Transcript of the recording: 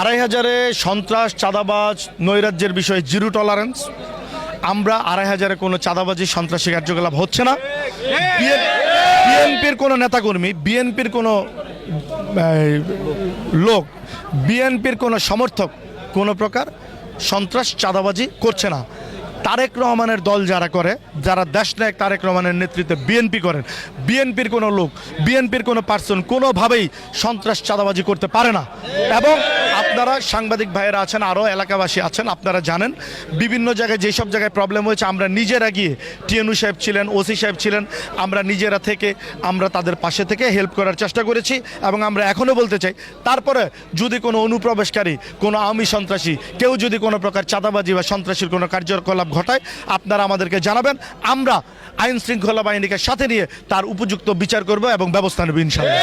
২,৫০০-এ সন্ত্রাস, চাঁদাবাজ, নৈরাজ্যের বিষয়ে জিরো টলারেন্স। আমরা ২,৫০০-এ কোনো চাঁদাবাজি, সন্ত্রাসী কার্যকলাপ হচ্ছে না। বিএনপির কোনো নেতাকর্মী, বিএনপির কোনো লোক, বিএনপির কোনো সমর্থক কোনো প্রকার সন্ত্রাস, চাঁদাবাজি করছে না। তারেক রহমানের দল যারা করে, যারা দেশনায়ক তারেক রহমানের নেতৃত্বে বিএনপি করেন, বিএনপির কোনো লোক, বিএনপির কোনো পার্সন কোনোভাবেই সন্ত্রাস, চাঁদাবাজি করতে পারে না। এবং আপনারা সাংবাদিক ভাইয়েরা আছেন, আরও এলাকাবাসী আছেন, আপনারা জানেন বিভিন্ন জায়গায় যেসব জায়গায় প্রবলেম হয়েছে আমরা নিজেরা গিয়ে, টিএনউ সাহেব ছিলেন, ওসি সাহেব ছিলেন, আমরা নিজেরা থেকে আমরা তাদের পাশে থেকে হেল্প করার চেষ্টা করেছি। এবং আমরা এখনও বলতে চাই, তারপরে যদি কোনো অনুপ্রবেশকারী, কোনো আওয়ামী সন্ত্রাসী, কেউ যদি কোনো প্রকার চাঁদাবাজি বা সন্ত্রাসীর কোনো কার্যকলাপ ঘটায়, আপনারা আমাদেরকে জানাবেন। আমরা আইন শৃঙ্খলা বাহিনীকে সাথে নিয়ে তার উপযুক্ত বিচার করব এবং ব্যবস্থা নেব ইনশাআল্লাহ।